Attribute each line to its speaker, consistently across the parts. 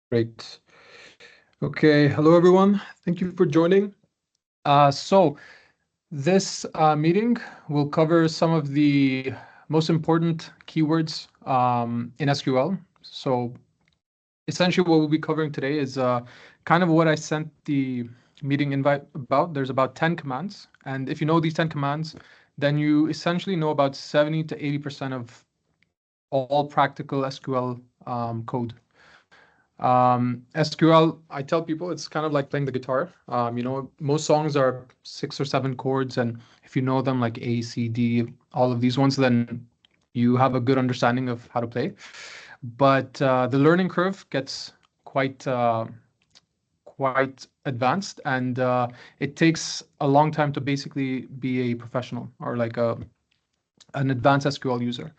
Speaker 1: Great. Okay, hello everyone. Thank you for joining. So this meeting will cover some of the most important keywords in SQL. So essentially what we'll be covering today is kind of what I sent the meeting invite about. There's about 10 commands. And if you know these 10 commands, then you essentially know about 70 to 80% of all practical SQL code. SQL, I tell people it's kind of like playing the guitar. Most songs are 6 or 7 chords, and if you know them like A, C, D, all of these ones, then you have a good understanding of how to play. But the learning curve gets quite advanced, and it takes a long time to basically be a professional or like an advanced SQL user.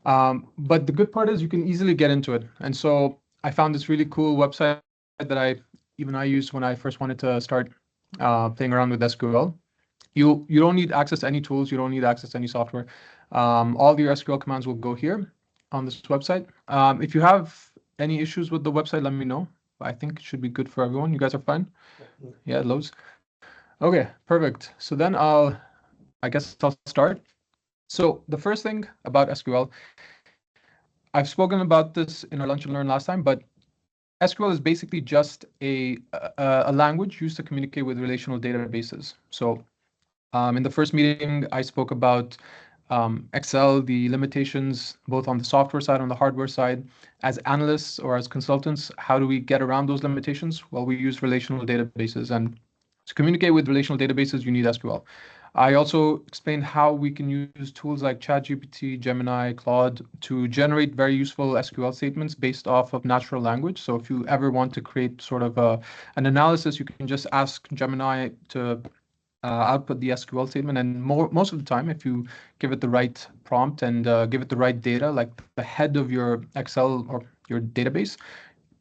Speaker 1: But the good part is you can easily get into it. And so I found this really cool website that I used when I first wanted to start playing around with SQL. You don't need access to any tools. You don't need access to any software. All your SQL commands will go here on this website. If you have any issues with the website, let me know. I think it should be good for everyone. You guys are fine? Yeah, it loads. Okay, perfect. So then I guess I'll start. So the first thing about SQL, I've spoken about this in our Lunch and Learn last time, but SQL is basically just a language used to communicate with relational databases. So in the first meeting, I spoke about Excel, the limitations, both on the software side, on the hardware side. As analysts or as consultants, how do we get around those limitations? Well, we use relational databases, and to communicate with relational databases, you need SQL. I also explained how we can use tools like ChatGPT, Gemini, Claude to generate very useful SQL statements based off of natural language. So if you ever want to create sort of an analysis, you can just ask Gemini to output the SQL statement. And most of the time, if you give it the right prompt and give it the right data, like the head of your Excel or your database,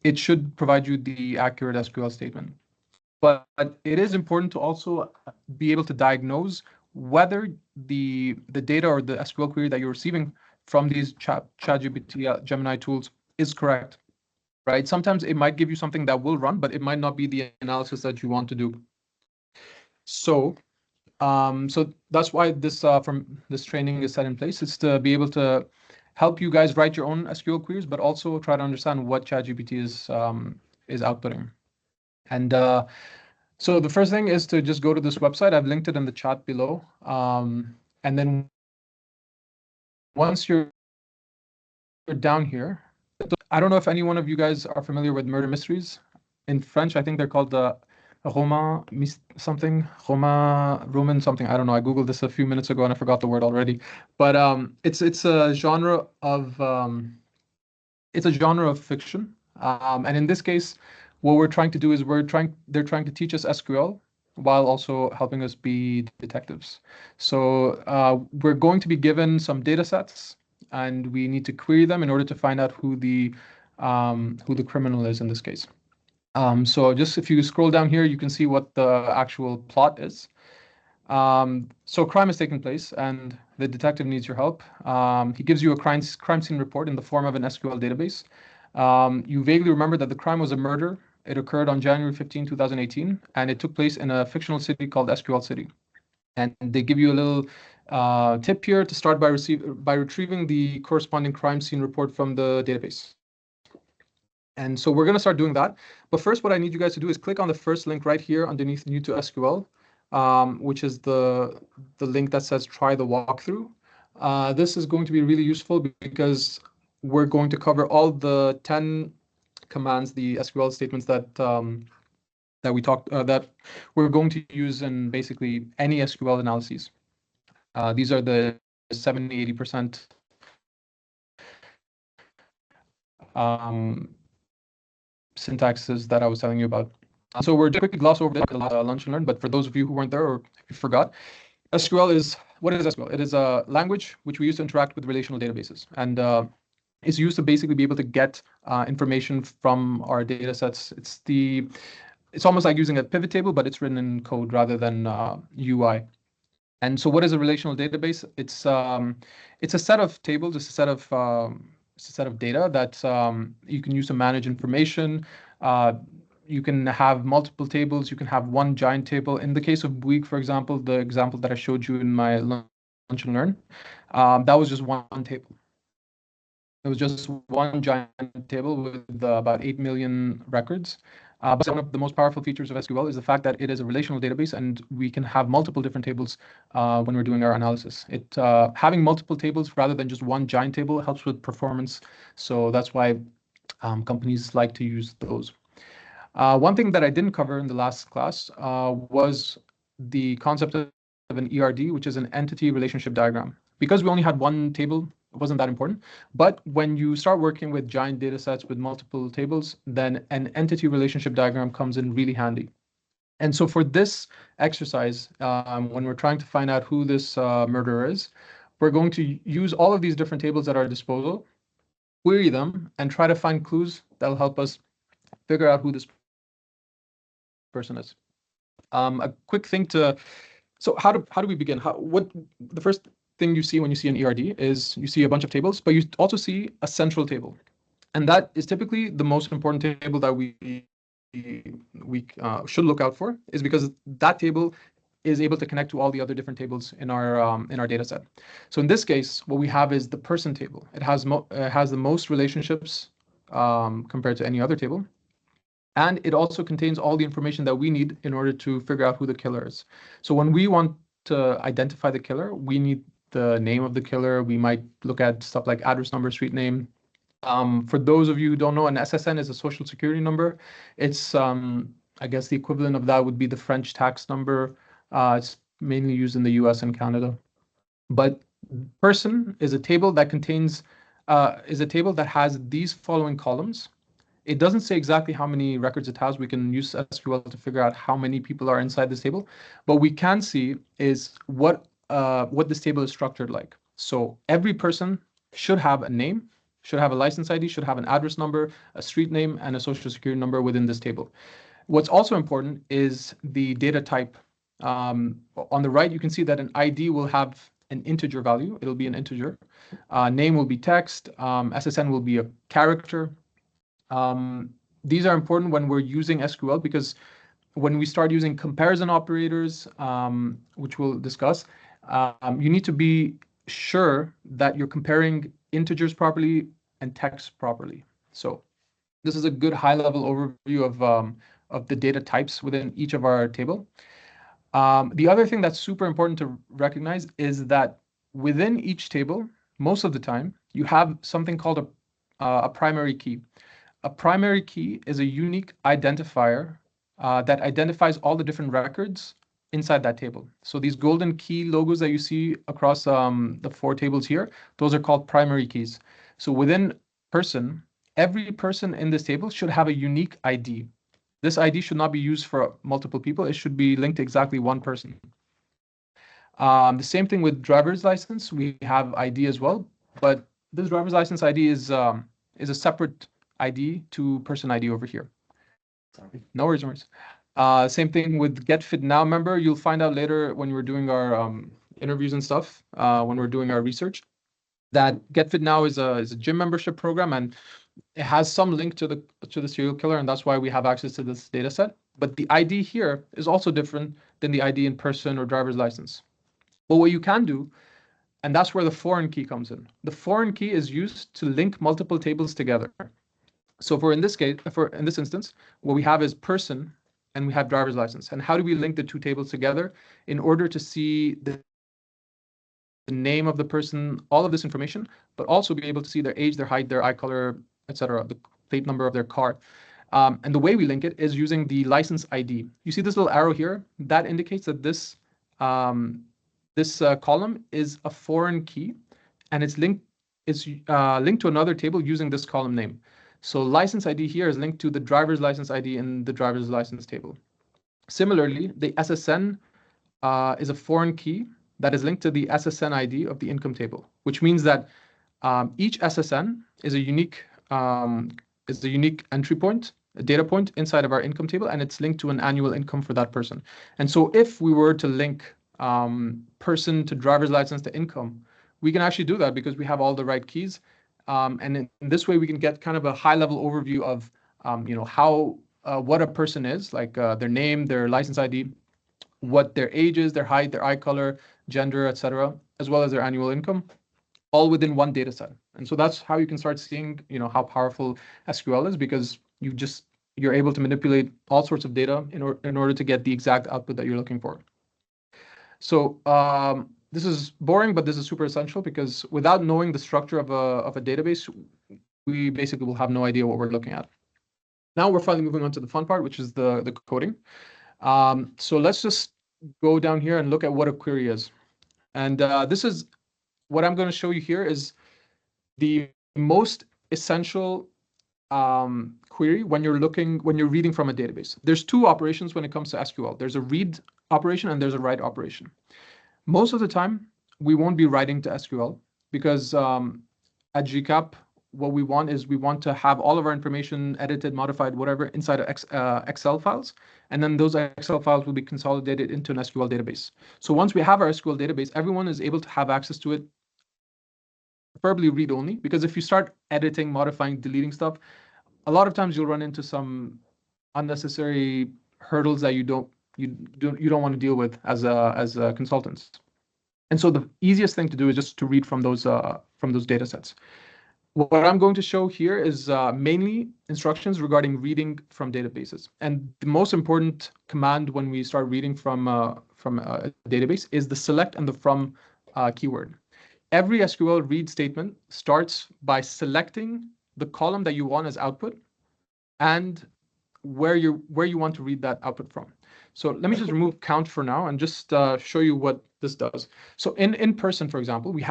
Speaker 1: it should provide you the accurate SQL statement. But it is important to also be able to diagnose whether the data or the SQL query that you're receiving from these ChatGPT, Gemini tools is correct, right? Sometimes it might give you something that will run, but it might not be the analysis that you want to do. So that's why this training is set in place. It's to be able to help you guys write your own SQL queries, but also try to understand what ChatGPT is outputting. And so the first thing is to just go to this website. I've linked it in the chat below. And then once you're down here, I don't know if any one of you guys are familiar with murder mysteries. In French, I think they're called the roman something, roman something. I don't know. I googled this a few minutes ago and I forgot the word already. But it's a genre of fiction. And in this case, what we're trying to do is they're trying to teach us SQL while also helping us be detectives. So we're going to be given some data sets, and we need to query them in order to find out who the criminal is in this case. So just if you scroll down here, you can see what the actual plot is. So crime is taking place, and the detective needs your help. He gives you a crime scene report in the form of an SQL database. You vaguely remember that the crime was a murder. It occurred on January 15, 2018, and it took place in a fictional city called SQL City. And they give you a little tip here to start by retrieving the corresponding crime scene report from the database. And so we're going to start doing that. But first, what I need you guys to do is click on the first link right here underneath New to SQL, which is the link that says try the walkthrough. This is going to be really useful because we're going to cover all the 10 commands, the SQL statements that that we're going to use in basically any SQL analyses. These are the 70-80% syntaxes that I was telling you about. So we're just quickly gloss over this lunch and learn, but for those of you who weren't there or if you forgot, SQL is, what is SQL? It is a language which we use to interact with relational databases, and it's used to basically be able to get information from our data sets. It's almost like using a pivot table, but it's written in code rather than UI. And so what is a relational database? It's a set of tables, it's a set of data that you can use to manage information. You can have multiple tables. You can have one giant table. In the case of Bouygues, for example, the example that I showed you in my Lunch and Learn, that was just one table. It was just one giant table with about 8 million records. But one of the most powerful features of SQL is the fact that it is a relational database, and we can have multiple different tables when we're doing our analysis. Having multiple tables rather than just one giant table helps with performance. So that's why companies like to use those. One thing that I didn't cover in the last class was the concept of an ERD, which is an entity relationship diagram. Because we only had one table, it wasn't that important. But when you start working with giant data sets with multiple tables, then an entity relationship diagram comes in really handy. And so for this exercise, when we're trying to find out who this murderer is, we're going to use all of these different tables at our disposal, query them, and try to find clues that'll help us figure out who this person is. A quick thing so how do we begin? The first thing you see when you see an ERD is you see a bunch of tables, but you also see a central table. And that is typically the most important table that we should look out for, is because that table is able to connect to all the other different tables in our data set. So in this case, what we have is the person table. It has the most relationships compared to any other table. And it also contains all the information that we need in order to figure out who the killer is. So when we want to identify the killer, we need the name of the killer. We might look at stuff like address number, street name. For those of you who don't know, an SSN is a social security number. It's, I guess the equivalent of that would be the French tax number. It's mainly used in the US and Canada. But person is a table that has these following columns. It doesn't say exactly how many records it has. We can use SQL to figure out how many people are inside this table. But we can see is what this table is structured like. So every person should have a name, should have a license ID, should have an address number, a street name, and a social security number within this table. What's also important is the data type. On the right, you can see that an ID will have an integer value. It'll be an integer. Name will be text. SSN will be a character. These are important when we're using SQL, because when we start using comparison operators, which we'll discuss, you need to be sure that you're comparing integers properly and text properly. So this is a good high-level overview of the data types within each of our table. The other thing that's super important to recognize is that within each table, most of the time, you have something called a primary key. A primary key is a unique identifier that identifies all the different records inside that table. So these golden key logos that you see across the four tables here, those are called primary keys. So within person, every person in this table should have a unique ID. This ID should not be used for multiple people. It should be linked to exactly one person. The same thing with driver's license. We have ID as well, but this driver's license ID is a separate ID to person ID over here. Sorry. No worries, no worries. Same thing with Get Fit Now member. You'll find out later when we're doing our interviews and stuff, when we're doing our research, that Get Fit Now is a gym membership program, and it has some link to the serial killer, and that's why we have access to this data set. But the ID here is also different than the ID in person or driver's license. But what you can do, and that's where the foreign key comes in. The foreign key is used to link multiple tables together. So in this instance, what we have is person and we have driver's license. And how do we link the two tables together? In order to see the name of the person, all of this information, but also be able to see their age, their height, their eye color, etc., the plate number of their car. And the way we link it is using the license ID. You see this little arrow here? That indicates that this column is a foreign key, and it's linked to another table using this column name. So license ID here is linked to the driver's license ID in the driver's license table. Similarly, the SSN is a foreign key that is linked to the SSN ID of the income table, which means that each SSN is a unique entry point, a data point inside of our income table, and it's linked to an annual income for that person. And so if we were to link person to driver's license to income, we can actually do that because we have all the right keys. And in this way, we can get kind of a high-level overview of how what a person is, like their name, their license ID, what their age is, their height, their eye color, gender, etc., as well as their annual income, all within one data set. And so that's how you can start seeing, how powerful SQL is, because you're able to manipulate all sorts of data in order to get the exact output that you're looking for. So this is boring, but this is super essential, because without knowing the structure of a database, we basically will have no idea what we're looking at. Now we're finally moving on to the fun part, which is the coding. So let's just go down here and look at what a query is. And this is what I'm going to show you here is the most essential query when you're reading from a database. There's two operations when it comes to SQL. There's a read operation and there's a write operation. Most of the time, we won't be writing to SQL, because at GCAP, what we want to have all of our information edited, modified, whatever, inside of Excel files. And then those Excel files will be consolidated into an SQL database. So once we have our SQL database, everyone is able to have access to it, preferably read only, because if you start editing, modifying, deleting stuff, a lot of times you'll run into some unnecessary hurdles that you don't want to deal with as consultants. And so the easiest thing to do is just to read from those data sets. What I'm going to show here is mainly instructions regarding reading from databases. And the most important command when we start reading from a database is the select and the from keyword. Every SQL read statement starts by selecting the column that you want as output and where you want to read that output from. So let me just remove count for now and just show you what this does. So in person, for example, we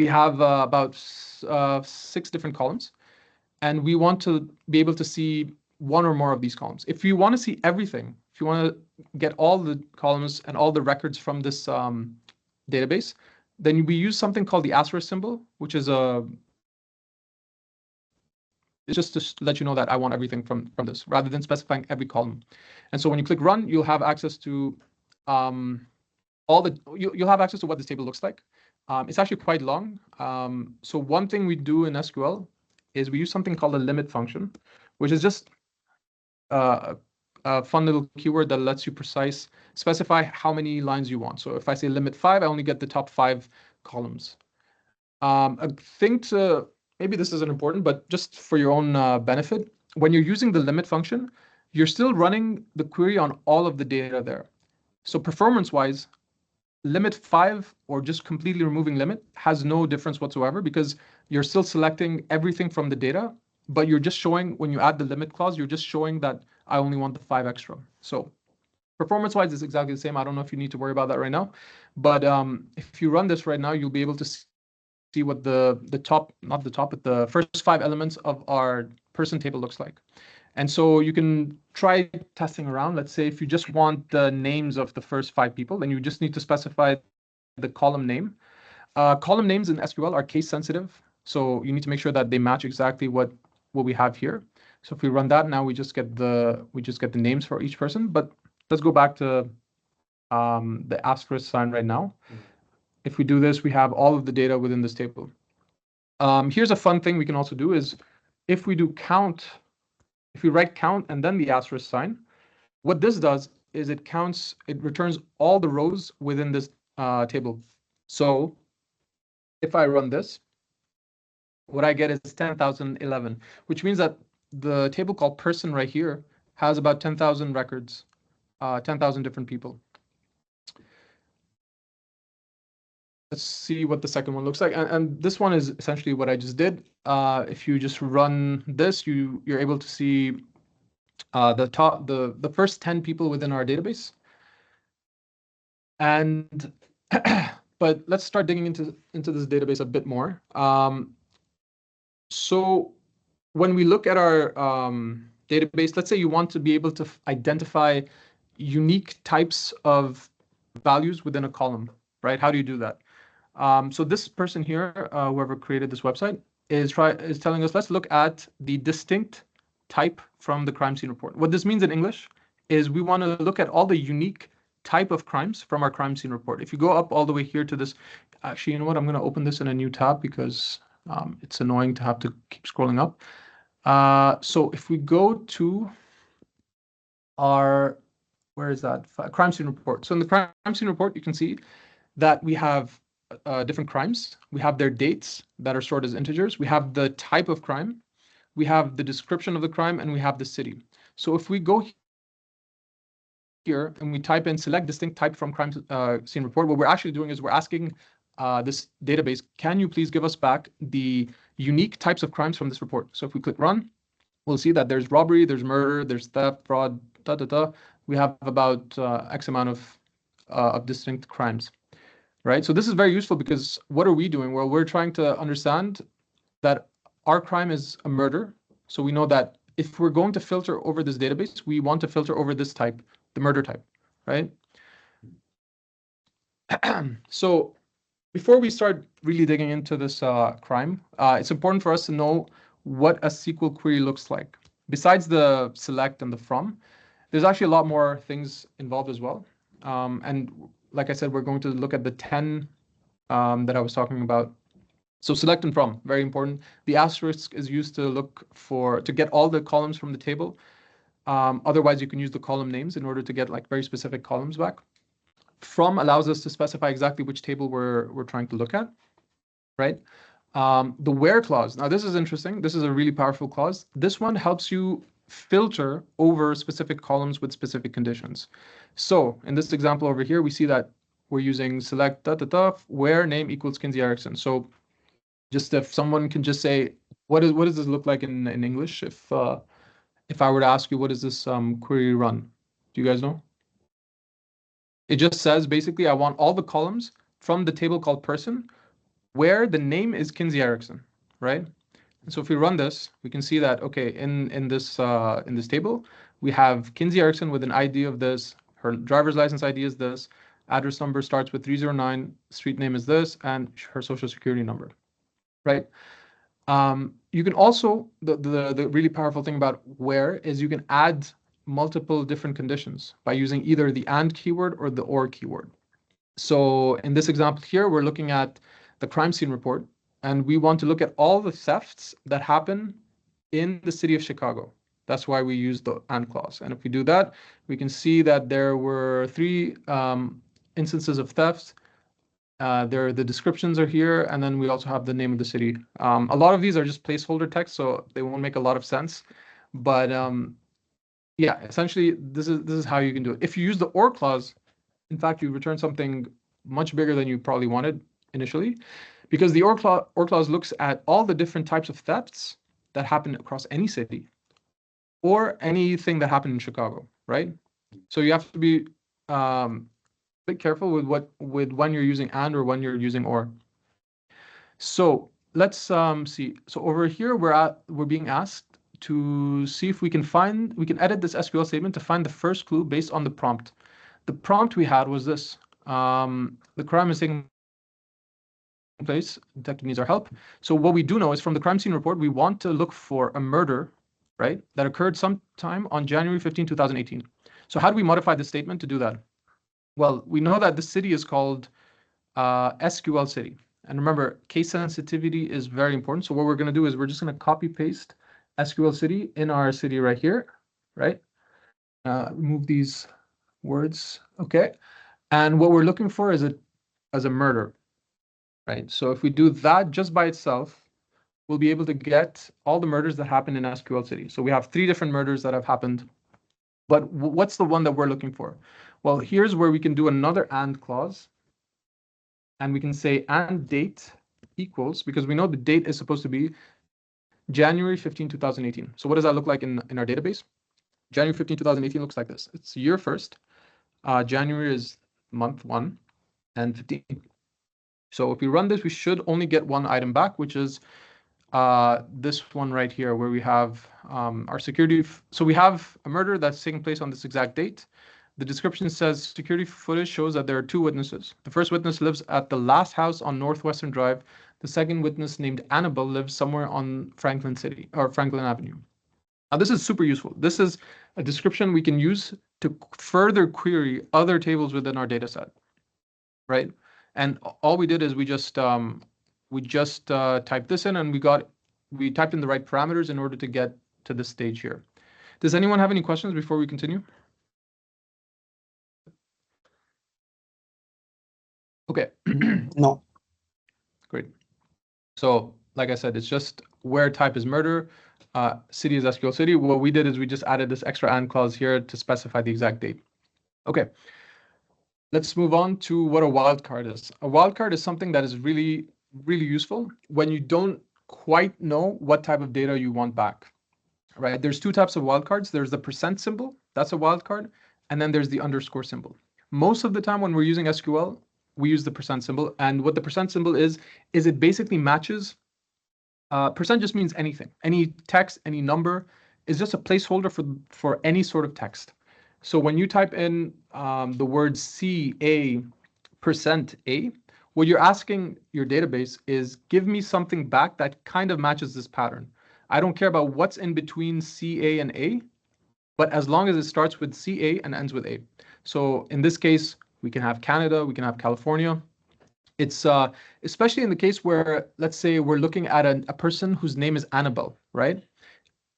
Speaker 1: have about 6 different columns, and we want to be able to see one or more of these columns. If you want to see everything, if you want to get all the columns and all the records from this database, then we use something called the asterisk symbol, which is it's just to let you know that I want everything from this, rather than specifying every column. And so when you click run, you'll have access to you'll have access to what this table looks like. It's actually quite long. So one thing we do in SQL is we use something called a limit function, which is just a fun little keyword that lets you specify how many lines you want. So if I say limit 5, I only get the top 5 columns. A thing to, maybe this isn't important, but just for your own benefit, when you're using the limit function, you're still running the query on all of the data there. So performance-wise, limit 5 or just completely removing limit has no difference whatsoever, because you're still selecting everything from the data, but you're just showing, when you add the limit clause, you're just showing that I only want the 5 extra. So performance-wise, it's exactly the same. I don't know if you need to worry about that right now, but if you run this right now, you'll be able to see what the top, not the top, but the first 5 elements of our person table looks like. And so you can try testing around. Let's say if you just want the names of the first 5 people, then you just need to specify the column name. Column names in SQL are case sensitive, so you need to make sure that they match exactly what we have here. So if we run that now, we just get the names for each person. But let's go back to the asterisk sign right now. If we do this, we have all of the data within this table. Here's a fun thing we can also do is if we do count. If we write count and then the asterisk sign, what this does is it returns all the rows within this table. So if I run this, what I get is 10,011, which means that the table called person right here has about 10,000 records, 10,000 different people. Let's see what the second one looks like. And this one is essentially what I just did. If you just run this, you're able to see the first 10 people within our database. And but let's start digging into this database a bit more. So when we look at our database, let's say you want to be able to identify unique types of values within a column, right? How do you do that? So this person here, whoever created this website, is telling us, let's look at the distinct type from the crime scene report. What this means in English is we want to look at all the unique type of crimes from our crime scene report. If you go up all the way here to this, actually, you know what? I'm going to open this in a new tab because it's annoying to have to keep scrolling up. So if we go to our, where is that? Crime scene report. So in the crime scene report, you can see that we have different crimes. We have their dates that are stored as integers. We have the type of crime. We have the description of the crime, and we have the city. So if we go here and we type in select distinct type from crime scene report, what we're actually doing is we're asking this database, can you please give us back the unique types of crimes from this report? So if we click run, we'll see that there's robbery, there's murder, there's theft, fraud, We have about X amount of distinct crimes, right? So this is very useful because what are we doing? Well, we're trying to understand that our crime is a murder. So we know that if we're going to filter over this database, we want to filter over this type, the murder type, right? So before we start really digging into this crime, it's important for us to know what a SQL query looks like. Besides the select and the from, there's actually a lot more things involved as well. And like I said, we're going to look at the 10 that I was talking about. So select and from, very important. The asterisk is used to get all the columns from the table. Otherwise, you can use the column names in order to get like very specific columns back. From allows us to specify exactly which table we're trying to look at, right? The where clause. Now, this is interesting. This is a really powerful clause. This one helps you filter over specific columns with specific conditions. So in this example over here, we see that we're using select where name equals Kinsey Erickson. So just if someone can just say, what does this look like in English? If I were to ask you, what does this query run? Do you guys know? It just says basically, I want all the columns from the table called person where the name is Kinsey Erickson, right? And so if we run this, we can see that, okay, in this table, we have Kinsey Erickson with an ID of this, her driver's license ID is this, address number starts with 309, street name is this, and her social security number, right? You can also, the really powerful thing about where is you can add multiple different conditions by using either the and keyword or the or keyword. So in this example here, we're looking at the crime scene report, and we want to look at all the thefts that happen in the city of Chicago. That's why we use the and clause. And if we do that, we can see that there were 3 instances of theft. The descriptions are here, and then we also have the name of the city. A lot of these are just placeholder text, so they won't make a lot of sense. But yeah, essentially, this is how you can do it. If you use the or clause, in fact, you return something much bigger than you probably wanted initially, because the or clause looks at all the different types of thefts that happen across any city or anything that happened in Chicago, right? So you have to be bit careful with when you're using and or when you're using or. So let's see. So over here we're being asked to see if we can edit this SQL statement to find the first clue based on the prompt. The prompt we had was this: the crime is taking place. Detective needs our help. So what we do know is from the crime scene report, we want to look for a murder, right, that occurred sometime on January 15, 2018. So how do we modify the statement to do that? Well, we know that the city is called SQL City. And remember, case sensitivity is very important. So what we're going to do is we're just going to copy paste SQL City in our city right here, right? Remove these words. Okay. And what we're looking for is as a murder, right? So if we do that just by itself, we'll be able to get all the murders that happen in SQL City. So we have 3 different murders that have happened. But what's the one that we're looking for? Well, here's where we can do another and clause. And we can say and date equals, because we know the date is supposed to be January 15, 2018. So what does that look like in our database? January 15, 2018 looks like this. It's year first. January is month 1 and 15. So if we run this, we should only get one item back, which is this one right here, where we have our security. So we have a murder that's taking place on this exact date. The description says security footage shows that there are 2 witnesses. The first witness lives at the last house on Northwestern Drive. The second witness, named Annabelle, lives somewhere on Franklin Avenue. Now, this is super useful. This is a description we can use to further query other tables within our data set, right? And all we did is we just typed this in, and we got we typed in the right parameters in order to get to this stage here. Does anyone have any questions before we continue? Okay.
Speaker 2: No.
Speaker 1: Great. So like I said, it's just where type is murder, city is SQL city. What we did is we just added this extra and clause here to specify the exact date. Okay. Let's move on to what a wildcard is. A wildcard is something that is really, really useful when you don't quite know what type of data you want back, right? There's two types of wildcards. There's the percent symbol, that's a wildcard, and then there's the underscore symbol. Most of the time when we're using SQL, we use the percent symbol. And what the percent symbol is it basically matches, percent just means anything. Any text, any number is just a placeholder for any sort of text. So when you type in the word CA percent A, what you're asking your database is give me something back that kind of matches this pattern. I don't care about what's in between CA and A, but as long as it starts with CA and ends with A. So in this case, we can have Canada, we can have California. It's especially in the case where, let's say, we're looking at a person whose name is Annabelle, right?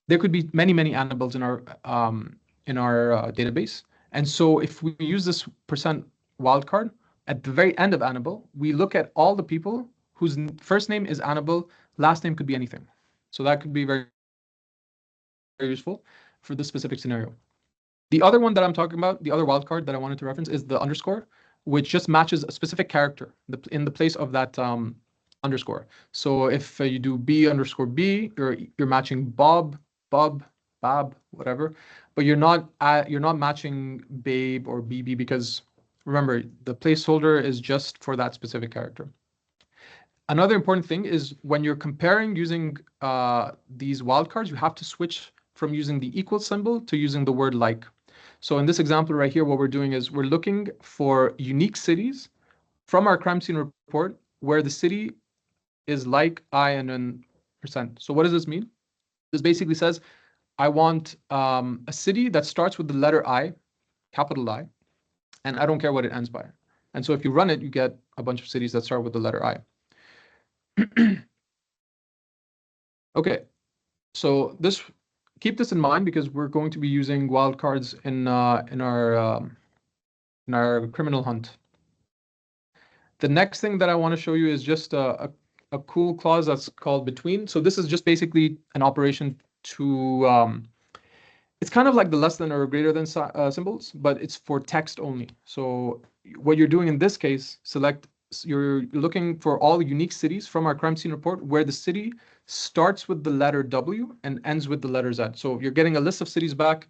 Speaker 1: There could be many, many Annabelles in our database. And so if we use this percent wildcard, at the very end of Annabelle, we look at all the people whose first name is Annabelle, last name could be anything. So that could be very, very useful for this specific scenario. The other one that I'm talking about, the other wildcard that I wanted to reference is the underscore, which just matches a specific character in the place of that underscore. So if you do B underscore B, you're matching Bob, Bab, whatever, but you're not matching Babe or BB because remember the placeholder is just for that specific character. Another important thing is when you're comparing using these wildcards, you have to switch from using the equal symbol to using the word like. So in this example right here, what we're doing is we're looking for unique cities from our crime scene report where the city is like I and then percent. So what does this mean? This basically says I want a city that starts with the letter I, capital I, and I don't care what it ends by. And so if you run it, you get a bunch of cities that start with the letter I. Okay, so keep this in mind because we're going to be using wildcards in our criminal hunt. The next thing that I want to show you is just a cool clause that's called between. So this is just basically an operation to it's kind of like the less than or greater than symbols, but it's for text only. So what you're doing in this case, you're looking for all unique cities from our crime scene report where the city starts with the letter W and ends with the letter Z. So you're getting a list of cities back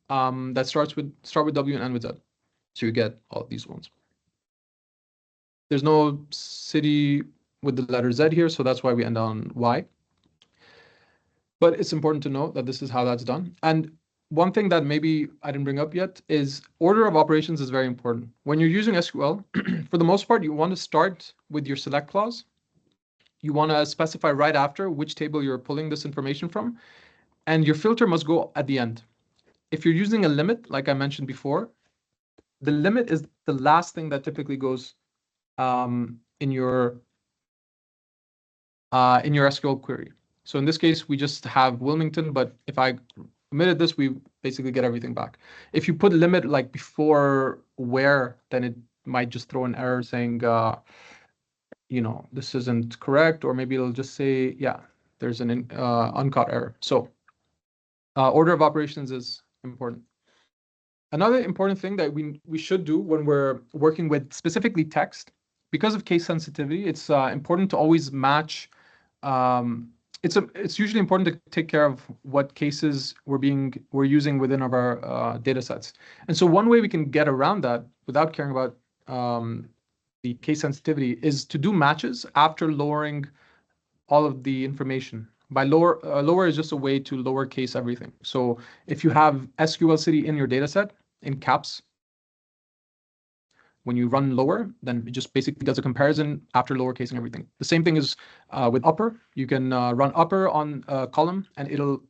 Speaker 1: that start with W and end with Z. So you get all these ones. There's no city with the letter Z here, so that's why we end on Y. But it's important to note that this is how that's done. And one thing that maybe I didn't bring up yet is order of operations is very important. When you're using SQL, for the most part, you want to start with your select clause. You want to specify right after which table you're pulling this information from, and your filter must go at the end. If you're using a limit, like I mentioned before, the limit is the last thing that typically goes in your SQL query. So in this case, we just have Wilmington, but if I omitted this, we basically get everything back. If you put limit like before where, then it might just throw an error saying, this isn't correct, or maybe it'll just say, yeah, there's an uncaught error. So order of operations is important. Another important thing that we should do when we're working with specifically text, because of case sensitivity, it's important to always match. It's usually important to take care of what cases we're using within our data sets. And so one way we can get around that without caring about the case sensitivity is to do matches after lowering all of the information. By lower is just a way to lowercase everything. So if you have SQL City in your data set in caps, when you run lower, then it just basically does a comparison after lowercasing everything. The same thing is with upper. You can run upper on a column and it'll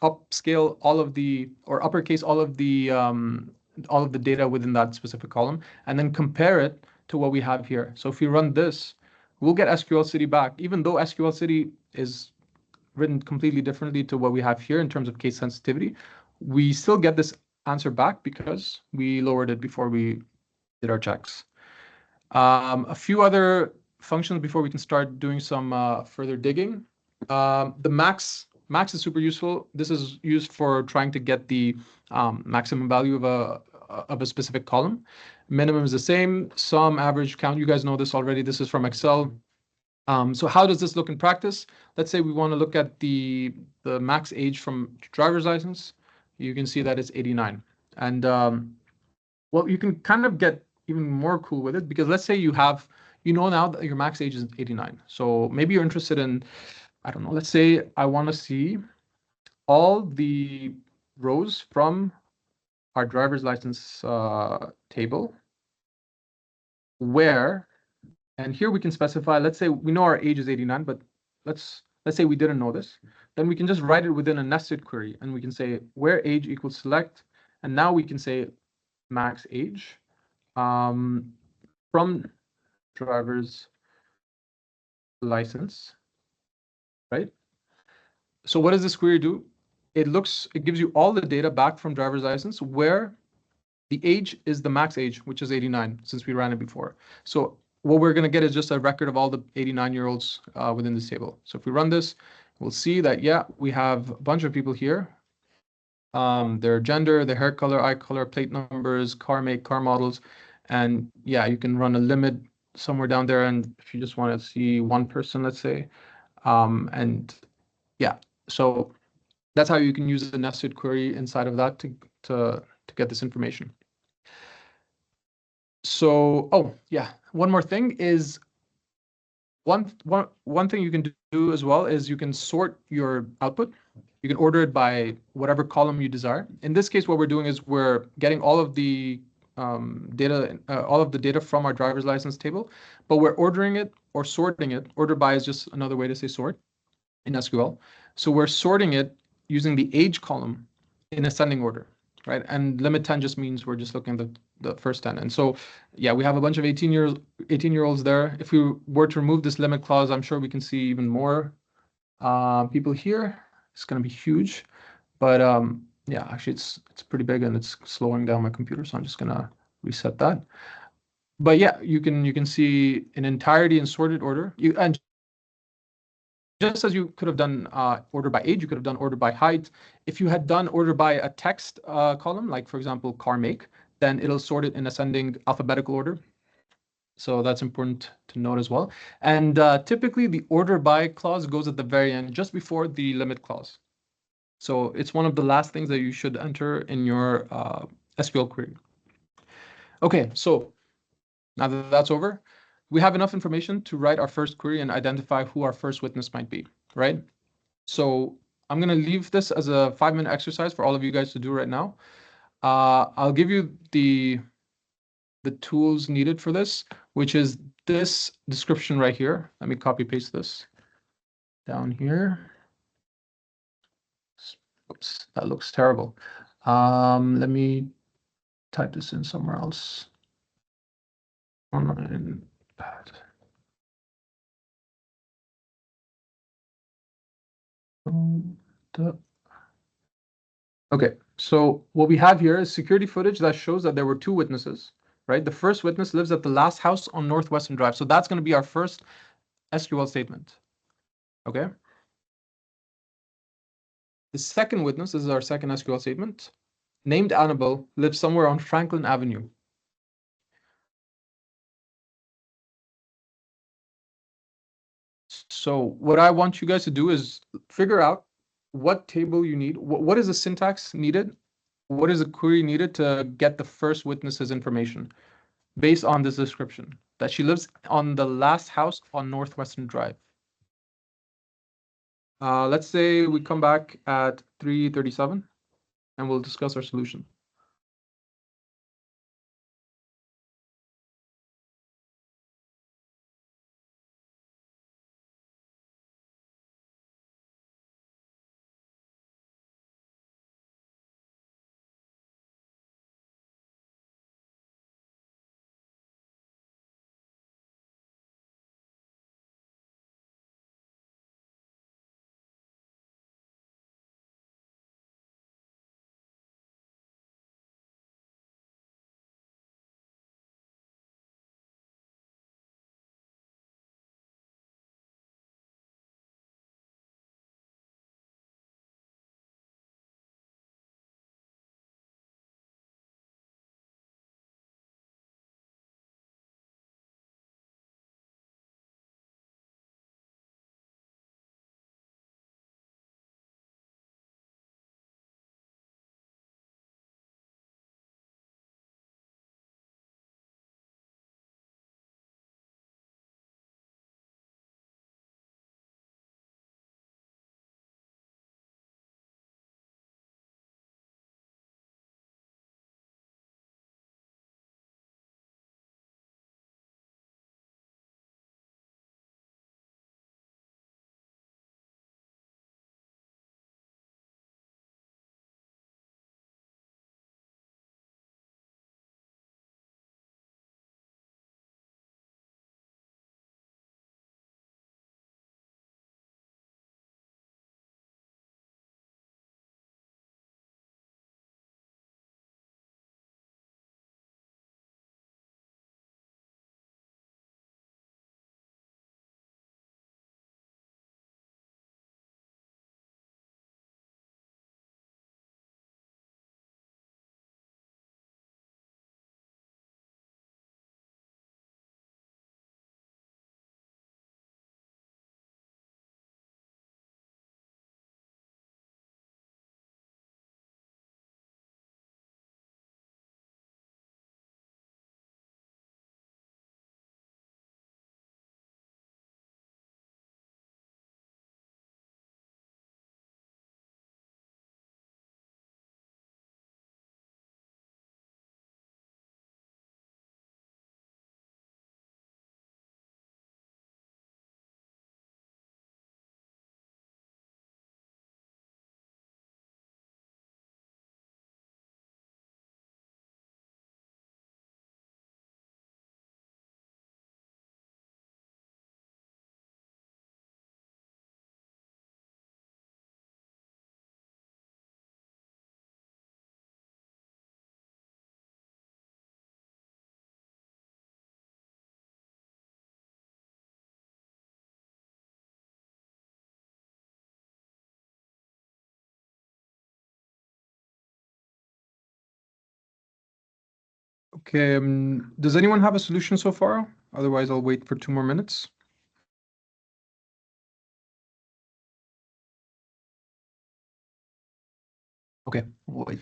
Speaker 1: upscale uppercase all of the data within that specific column and then compare it to what we have here. So if we run this, we'll get SQL City back, even though SQL City is written completely differently to what we have here in terms of case sensitivity, we still get this answer back because we lowered it before we did our checks. A few other functions before we can start doing some further digging. The max is super useful. This is used for trying to get the maximum value of a specific column. Minimum is the same. Sum, average, count. You guys know this already. This is from Excel. So how does this look in practice? Let's say we want to look at the max age from driver's license. You can see that it's 89. And well, you can kind of get even more cool with it because let's say you know now that your max age is 89. So maybe you're interested in, I don't know, let's say I want to see all the rows from our driver's license table where, and here we can specify, let's say we know our age is 89, but let's say we didn't know this, then we can just write it within a nested query and we can say where age equals select, and now we can say max age from driver's license, right? So what does this query do? It gives you all the data back from driver's license where the age is the max age, which is 89, since we ran it before. So what we're going to get is just a record of all the 89-year-olds within this table. So if we run this, we'll see that, yeah, we have a bunch of people here. Their gender, their hair color, eye color, plate numbers, car make, car models. And yeah, you can run a limit somewhere down there. And if you just want to see one person, let's say, and yeah, so that's how you can use a nested query inside of that to get this information. So, oh yeah, one more thing is one thing you can do as well is you can sort your output. You can order it by whatever column you desire. In this case, what we're doing is we're getting all of the data from our driver's license table, but we're ordering it or sorting it. Order by is just another way to say sort in SQL. So we're sorting it using the age column in ascending order, right? And limit 10 just means we're just looking at the first 10. And so, yeah, we have a bunch of 18-year-olds there. If we were to remove this limit clause, I'm sure we can see even more people here. It's going to be huge. But yeah, actually, it's pretty big and it's slowing down my computer. So I'm just going to reset that. But yeah, you can see an entirety in sorted order. And just as you could have done order by age, you could have done order by height. If you had done order by a text column, like for example, car make, then it'll sort it in ascending alphabetical order. So that's important to note as well. And typically the order by clause goes at the very end, just before the limit clause. So it's one of the last things that you should enter in your SQL query. Okay, so now that that's over, we have enough information to write our first query and identify who our first witness might be, right? So I'm going to leave this as a 5-minute exercise for all of you guys to do right now. I'll give you the tools needed for this, which is this description right here. Let me copy paste this down here. Oops, that looks terrible. Let me type this in somewhere else. Online pad. Okay, so what we have here is security footage that shows that there were 2 witnesses, right? The first witness lives at the last house on Northwestern Drive. So that's going to be our first SQL statement, okay? The second witness, this is our second SQL statement, named Annabelle, lives somewhere on Franklin Avenue. So what I want you guys to do is figure out what table you need. What is the syntax needed? What is the query needed to get the first witness's information based on this description? That she lives on the last house on Northwestern Drive. Let's say we come back at 3:37 and we'll discuss our solution. Okay, does anyone have a solution so far? Otherwise, I'll wait for 2 more minutes. Okay, we'll wait.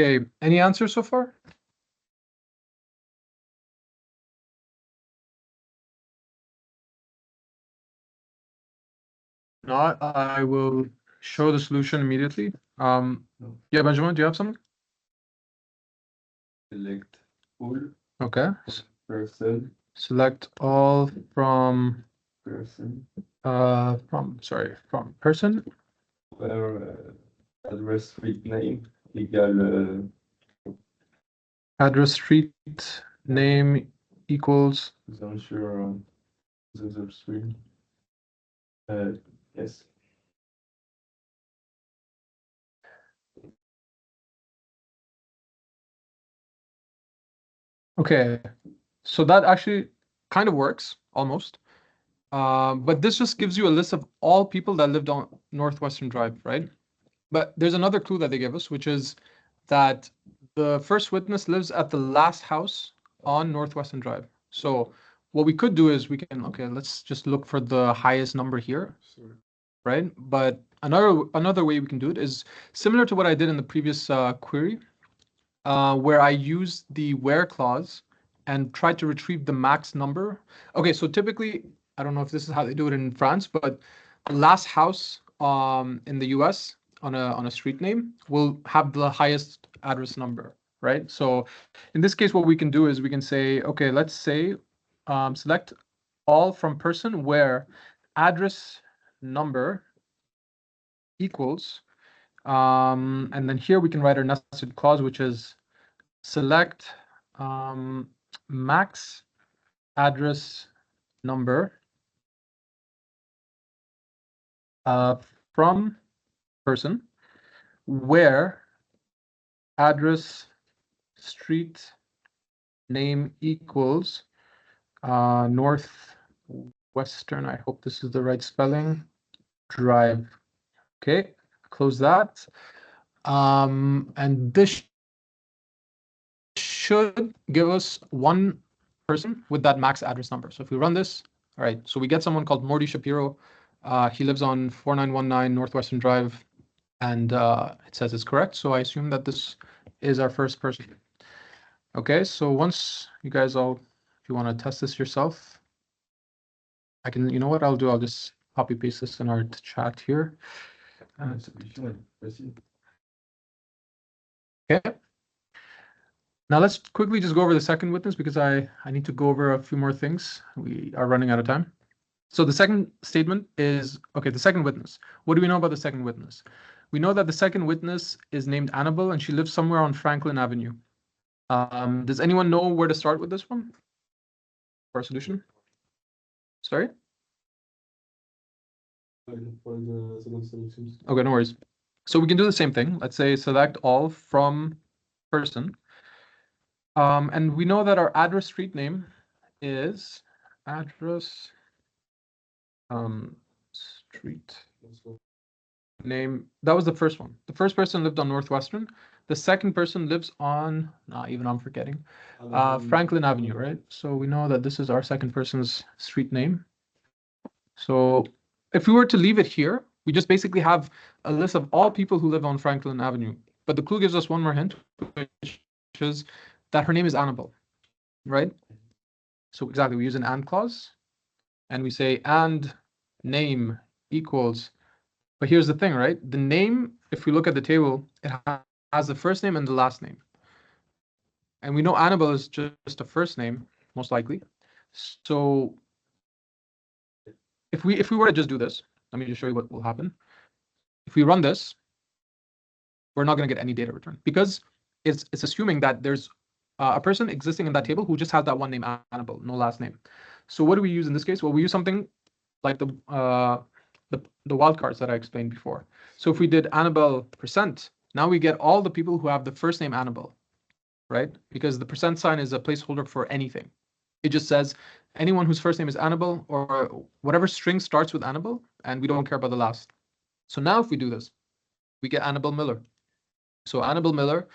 Speaker 1: Okay, any answers so far? Not, I will show the solution immediately. Yeah, Benjamin, do you have something?
Speaker 2: Select all
Speaker 1: Okay.
Speaker 2: person
Speaker 1: Select all from
Speaker 2: person
Speaker 1: from person.
Speaker 2: where address street name égale
Speaker 1: Address street name equals.
Speaker 2: ensure the stream. Yes.
Speaker 1: Okay, so that actually kind of works almost. But this just gives you a list of all people that lived on Northwestern Drive, right? But there's another clue that they give us, which is that the first witness lives at the last house on Northwestern Drive. So what we could do is we can, okay, let's just look for the highest number here, right? But another way we can do it is similar to what I did in the previous query, where I used the where clause and tried to retrieve the max number. Okay, so typically, I don't know if this is how they do it in France, but the last house in the US on a street name will have the highest address number, right? So in this case, what we can do is we can say, okay, let's say select all from person where address number equals, and then here we can write our nested clause, which is select max address number from person where address street name equals northwestern. I hope this is the right spelling. Drive. Okay, close that. And this should give us one person with that max address number. So if we run this, all right, so we get someone called Morty Shapiro. He lives on 4919 Northwestern Drive, and it says it's correct. So I assume that this is our first person. Okay, so once you guys all, if you want to test this yourself, I can, you know what I'll do? I'll just copy paste this in our chat here. Okay. Now let's quickly just go over the second witness because I need to go over a few more things. We are running out of time. So the second statement is, okay, the second witness. What do we know about the second witness? We know that the second witness is named Annabelle and she lives somewhere on Franklin Avenue. Does anyone know where to start with this one for a solution? Sorry?
Speaker 2: For the second selection.
Speaker 1: Okay, no worries. So we can do the same thing. Let's say select all from person. And we know that our address street name is address street name. That was the first one. The first person lived on Northwestern. The second person lives on, even I'm forgetting, Franklin Avenue, right? So we know that this is our second person's street name. So if we were to leave it here, we just basically have a list of all people who live on Franklin Avenue. But the clue gives us one more hint, which is that her name is Annabelle, right? So exactly, we use an and clause, and we say and name equals. But here's the thing, right? The name, if we look at the table, it has the first name and the last name. And we know Annabelle is just a first name, most likely. So if we were to just do this, let me just show you what will happen. If we run this, we're not going to get any data return because it's assuming that there's a person existing in that table who just has that one name, Annabelle, no last name. So what do we use in this case? Well, we use something like the wildcards that I explained before. So if we did Annabelle %, now we get all the people who have the first name Annabelle, right? Because the % sign is a placeholder for anything. It just says anyone whose first name is Annabelle or whatever string starts with Annabelle, and we don't care about the last. So now if we do this, we get Annabelle Miller. So Annabelle Miller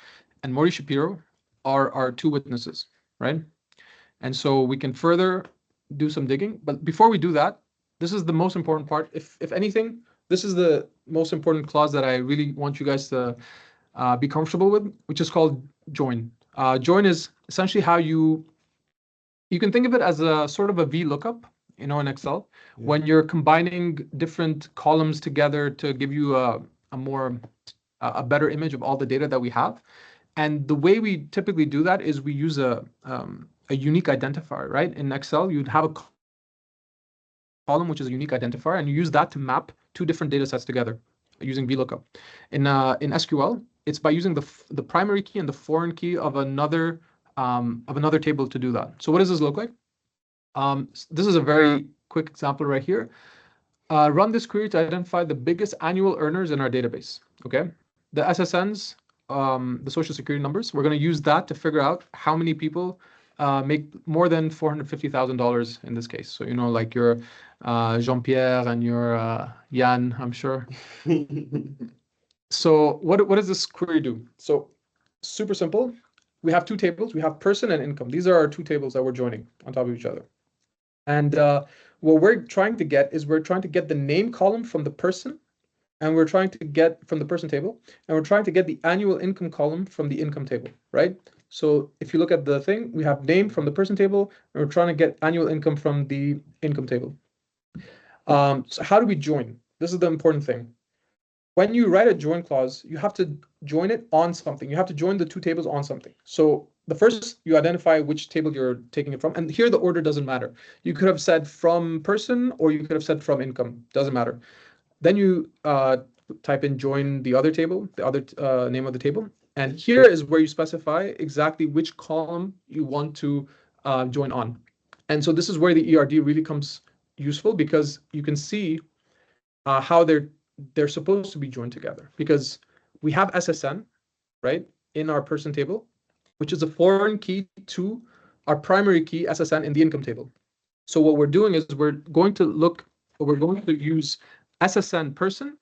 Speaker 1: and Maury Shapiro are our two witnesses, right? And so we can further do some digging. But before we do that, this is the most important part. If anything, this is the most important clause that I really want you guys to be comfortable with, which is called join. Join is essentially how you can think of it as a sort of a VLOOKUP, in Excel, when you're combining different columns together to give you a better image of all the data that we have. And the way we typically do that is we use a unique identifier, right? In Excel, you'd have a column which is a unique identifier, and you use that to map two different data sets together using VLOOKUP. In SQL, it's by using the primary key and the foreign key of another table to do that. So what does this look like? This is a very quick example right here. Run this query to identify the biggest annual earners in our database. Okay, the SSNs, the social security numbers, we're going to use that to figure out how many people make more than $450,000 in this case. So like your Jean-Pierre and your Jan, I'm sure. So what does this query do? So super simple. We have two tables. We have person and income. These are our two tables that we're joining on top of each other. And what we're trying to get is the name column from the person, and we're trying to get from the person table, and we're trying to get the annual income column from the income table, right? So if you look at the thing, we have name from the person table, and we're trying to get annual income from the income table. So how do we join? This is the important thing. When you write a join clause, you have to join it on something. You have to join the two tables on something. So the first, you identify which table you're taking it from. And here the order doesn't matter. You could have said from person, or you could have said from income. Doesn't matter. Then you type in join the other table, the other name of the table. And here is where you specify exactly which column you want to join on. And so this is where the ERD really comes useful, because you can see how they're supposed to be joined together, because we have SSN, right, in our person table, which is a foreign key to our primary key SSN in the income table. So what we're doing is we're going to use SSN person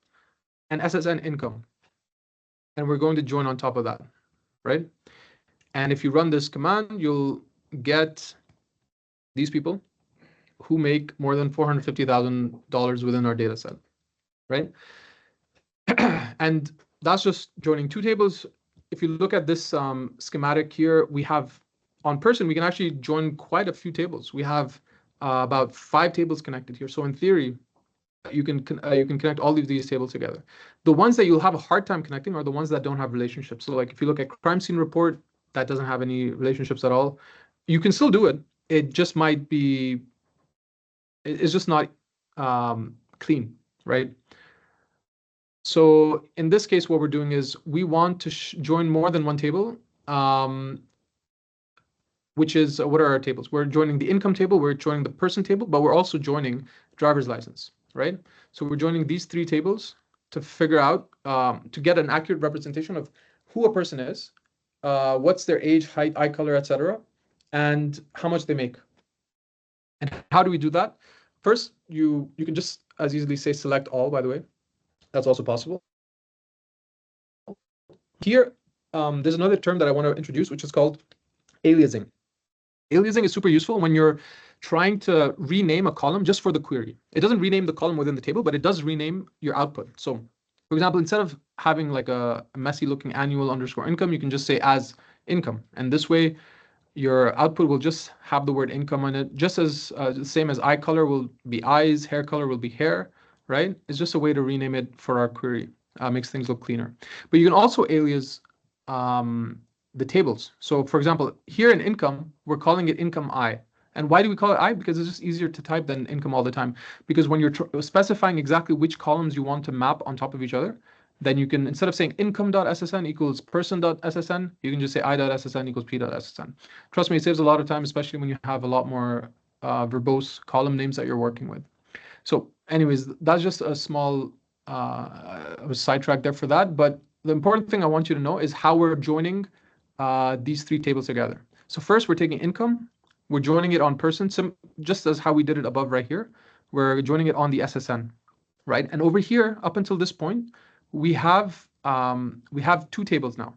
Speaker 1: and SSN income, and we're going to join on top of that, right? And if you run this command, you'll get these people who make more than $450,000 within our data set, right? And that's just joining two tables. If you look at this schematic here, we have on person, we can actually join quite a few tables. We have about 5 tables connected here. So in theory, you can connect all of these tables together. The ones that you'll have a hard time connecting are the ones that don't have relationships. So like if you look at crime scene report, that doesn't have any relationships at all. You can still do it. It just might be, it's just not clean, right? So in this case, what we're doing is we want to join more than one table, which is, what are our tables? We're joining the income table, we're joining the person table, but we're also joining driver's license. right? So we're joining these three tables to figure out, to get an accurate representation of who a person is, what's their age, height, eye color, etc., and how much they make. And how do we do that? First, you can just as easily say select all, by the way. That's also possible. Here, there's another term that I want to introduce, which is called aliasing. Aliasing is super useful when you're trying to rename a column just for the query. It doesn't rename the column within the table, but it does rename your output. So, for example, instead of having like a messy looking annual underscore income, you can just say as income. And this way, your output will just have the word income on it, just as the same as eye color will be eyes, hair color will be hair, right? It's just a way to rename it for our query. Makes things look cleaner. But you can also alias the tables. So for example, here in income, we're calling it income I. And why do we call it I? Because it's just easier to type than income all the time. Because when you're specifying exactly which columns you want to map on top of each other, then you can, instead of saying income.ssn equals person.ssn, you can just say I.ssn equals p.ssn. Trust me, it saves a lot of time, especially when you have a lot more verbose column names that you're working with. So anyways, that's just a small sidetrack there for that. But the important thing I want you to know is how we're joining these three tables together. So first, we're taking income. We're joining it on person, just as how we did it above right here. We're joining it on the SSN, right? And over here, up until this point, we have two tables now,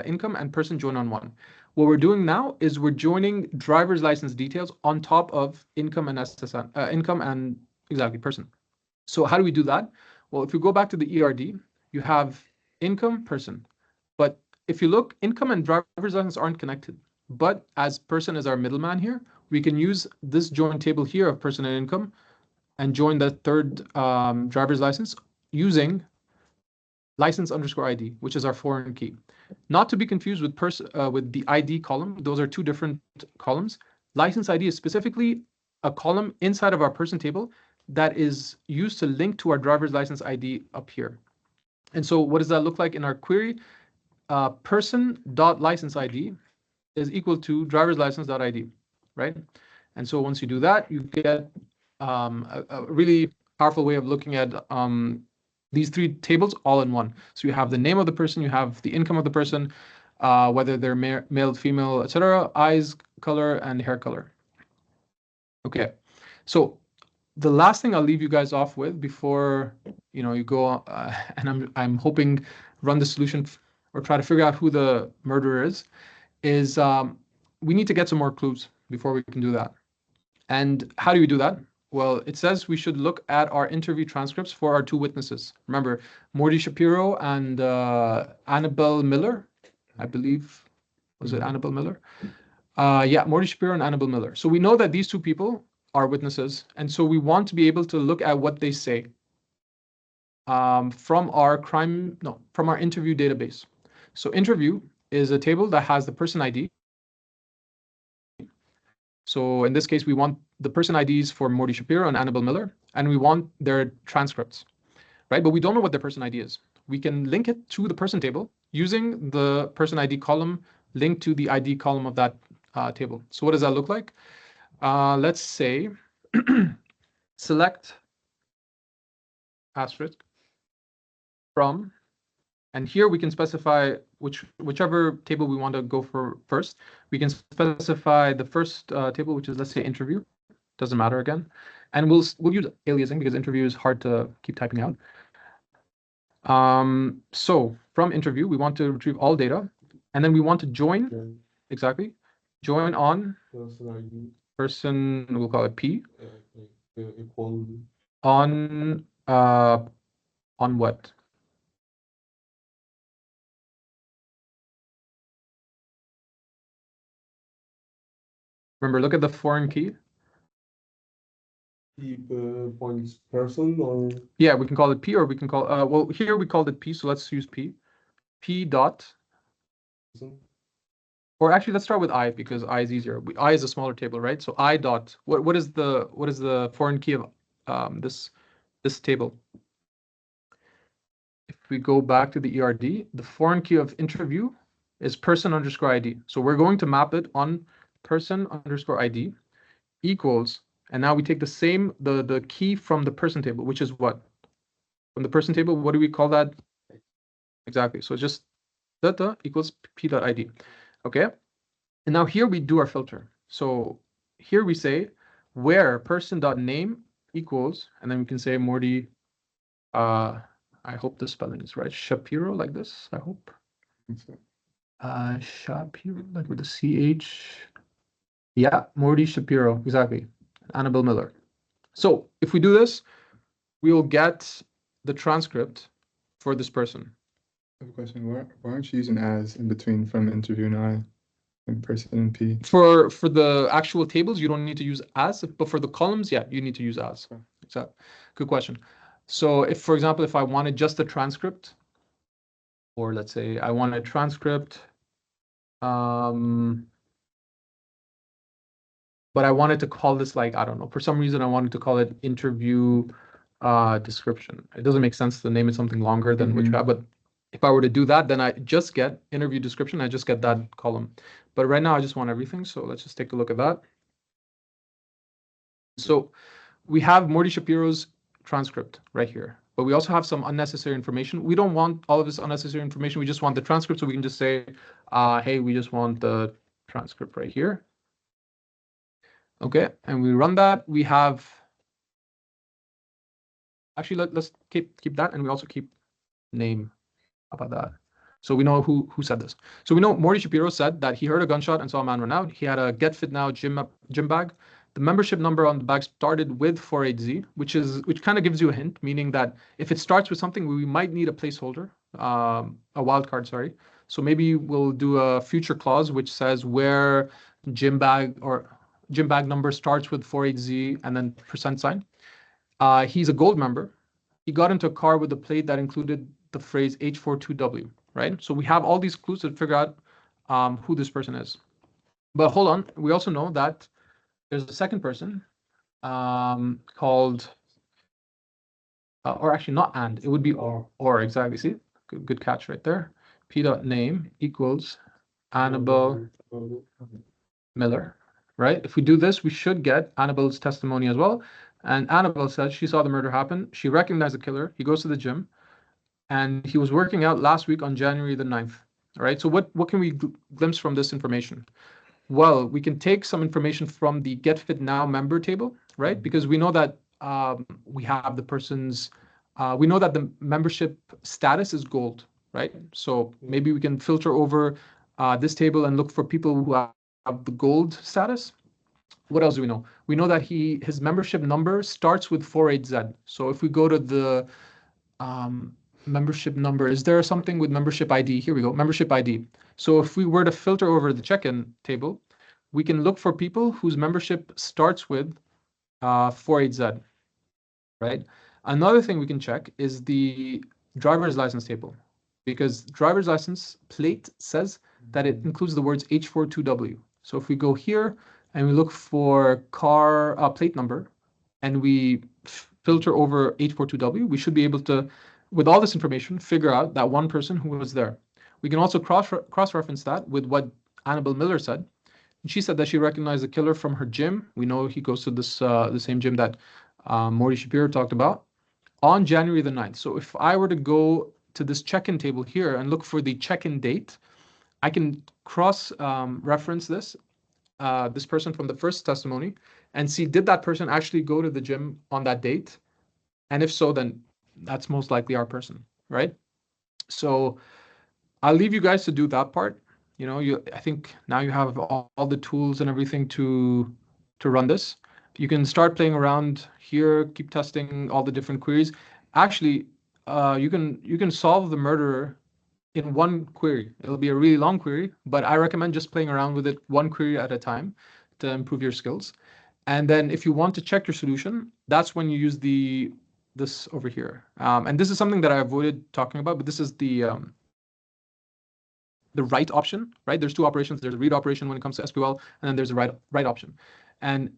Speaker 1: income and person joined on one. What we're doing now is we're joining driver's license details on top of income and SSN, income and exactly person. So how do we do that? Well, if you go back to the ERD, you have income, person. But if you look, income and driver's license aren't connected. But as person is our middleman here, we can use this join table here of person and income and join the third driver's license using license underscore ID, which is our foreign key. Not to be confused with with the ID column. Those are two different columns. License ID is specifically a column inside of our person table that is used to link to our driver's license ID up here. And so what does that look like in our query? Person.license ID is equal to driver's license.id, right? And so once you do that, you get a really powerful way of looking at these three tables all in one. So you have the name of the person, you have the income of the person, whether they're male, female, etc., eyes color, and hair color. Okay, so the last thing I'll leave you guys off with before you go, and I'm hoping run the solution or try to figure out who the murderer is we need to get some more clues before we can do that. And how do we do that? Well, it says we should look at our interview transcripts for our two witnesses. Remember, Morty Shapiro and Annabelle Miller, I believe. Was it Annabelle Miller? Yeah, Morty Shapiro and Annabelle Miller. So we know that these two people are witnesses, and so we want to be able to look at what they say from our interview database. So interview is a table that has the person ID. So in this case, we want the person IDs for Morty Shapiro and Annabelle Miller, and we want their transcripts, right? But we don't know what their person ID is. We can link it to the person table using the person ID column linked to the ID column of that table. So what does that look like? Let's say select asterisk from, and here we can specify whichever table we want to go for first. We can specify the first table, which is, let's say, interview. Doesn't matter again. And we'll use aliasing because interview is hard to keep typing out. So from interview, we want to retrieve all data, and then we want to join, exactly, join on person, we'll call it P, on what? Remember, look at the foreign key.
Speaker 2: P points person, or
Speaker 1: yeah, we can call it P, or we can call well, here we called it P, so let's use P. P dot, or actually let's start with I because I is easier. I is a smaller table, right? So I dot, what is the foreign key of this table? If we go back to the ERD, the foreign key of interview is person underscore ID. So we're going to map it on person underscore ID equals, And now we take the same, the key from the person table, which is what? From the person table, what do we call that? Exactly. So just data equals p.id. Okay. And now here we do our filter. So here we say where person.name equals, and then we can say Morty, I hope the spelling is right, Shapiro, like this, I hope. Shapiro, like with the CH. Yeah, Morty Shapiro, exactly. Annabelle Miller. So if we do this, we will get the transcript for this person.
Speaker 3: I have a question. Why aren't you using as in between from interview and I and person and P?
Speaker 1: For the actual tables, you don't need to use as, but for the columns, yeah, you need to use as.
Speaker 3: Okay.
Speaker 1: So, good question. So if, for example, if I wanted just the transcript, or let's say I want a transcript, but I wanted to call this like, I don't know, for some reason I wanted to call it interview description. It doesn't make sense to name it something longer than what you have, but if I were to do that, then I just get interview description, I just get that column. But right now I just want everything, so let's just take a look at that. So we have Morty Shapiro's transcript right here, but we also have some unnecessary information. We don't want all of this unnecessary information. We just want the transcript, so we can just say, hey, we just want the transcript right here. Okay, and we run that. We have, actually, let's keep that, and we also keep name about that. So we know who said this. So we know Morty Shapiro said that he heard a gunshot and saw a man run out. He had a Get Fit Now gym bag. The membership number on the bag started with 48Z, which kind of gives you a hint, meaning that if it starts with something, we might need a placeholder, a wildcard, sorry. So maybe we'll do a future clause which says where gym bag number starts with 48Z and then %sign. He's a gold member. He got into a car with a plate that included the phrase H42W, right? So we have all these clues to figure out who this person is. But hold on, we also know that there's a second person called, or actually not and, it would be or exactly, see? Good catch right there. P.name equals Annabelle Miller, right? If we do this, we should get Annabelle's testimony as well. And Annabelle said she saw the murder happen. She recognized the killer. He goes to the gym. And he was working out last week on January the 9th. All right, so what can we glimpse from this information? Well, we can take some information from the Get Fit Now member table, right? Because we know that we have the person's, we know that the membership status is gold, right? So maybe we can filter over this table and look for people who have the gold status. What else do we know? We know that his membership number starts with 48Z. So if we go to the membership number, is there something with membership ID? Here we go, membership ID. So if we were to filter over the check-in table, we can look for people whose membership starts with 48Z, right? Another thing we can check is the driver's license table, because driver's license plate says that it includes the words H42W. So if we go here and we look for car plate number and we filter over H42W, we should be able to, with all this information, figure out that one person who was there. We can also cross-reference that with what Annabelle Miller said. She said that she recognized the killer from her gym. We know he goes to this the same gym that Morty Shapiro talked about on January the 9th. So if I were to go to this check-in table here and look for the check-in date, I can cross-reference this person from the first testimony and see, did that person actually go to the gym on that date? And if so, then that's most likely our person, right? So I'll leave you guys to do that part. You know, I think now you have all the tools and everything to run this. You can start playing around here, keep testing all the different queries. Actually, you can solve the murderer in one query. It'll be a really long query, but I recommend just playing around with it one query at a time to improve your skills. And then if you want to check your solution, that's when you use this over here. And this is something that I avoided talking about, but this is the write option, right? There's two operations. There's a read operation when it comes to SQL, and then there's a write option. And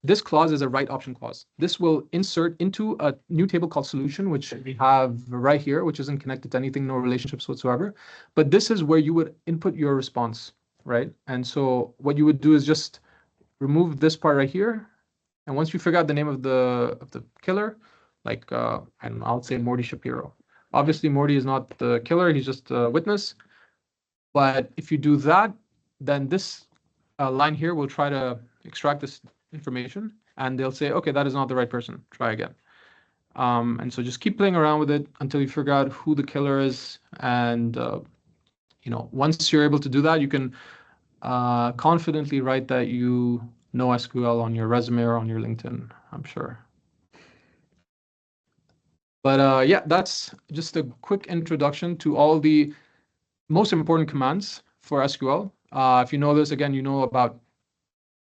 Speaker 1: this clause is a write option clause. This will insert into a new table called solution, which we have right here, which isn't connected to anything, no relationships whatsoever. But this is where you would input your response, right? And so what you would do is just remove this part right here And once you figure out the name of the killer, like I don't know, I'll say Morty Shapiro. Obviously, Morty is not the killer; he's just a witness. But if you do that, then this line here will try to extract this information, and they'll say, okay, that is not the right person. Try again. And so just keep playing around with it until you figure out who the killer is. And once you're able to do that, you can confidently write that you know SQL on your resume or on your LinkedIn, I'm sure. But yeah, that's just a quick introduction to all the most important commands for SQL. If you know this, again, you know about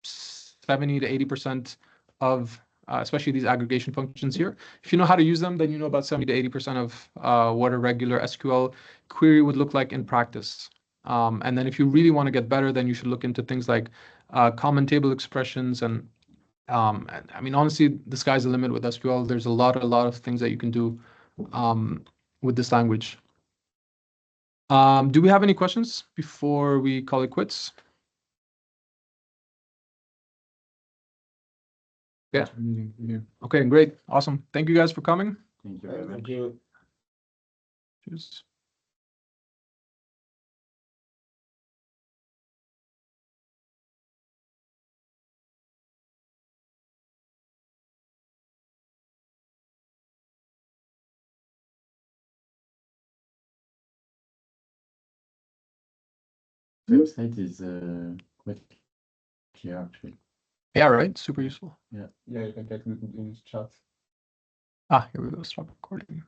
Speaker 1: 70 to 80% of especially these aggregation functions here. If you know how to use them, then you know about 70 to 80% of what a regular SQL query would look like in practice. And then if you really want to get better, then you should look into things like common table expressions. And I mean, honestly, the sky's the limit with SQL. There's a lot of things that you can do with this language. Do we have any questions before we call it quits? Yeah. Okay, great. Awesome. Thank you guys for coming.
Speaker 4: Thank you very much.
Speaker 2: Thank you.
Speaker 1: Cheers.
Speaker 4: Website is quite clear actually.
Speaker 1: Yeah, right. Super useful.
Speaker 3: Yeah, you can get it in chat.
Speaker 1: Here we go. Stop recording.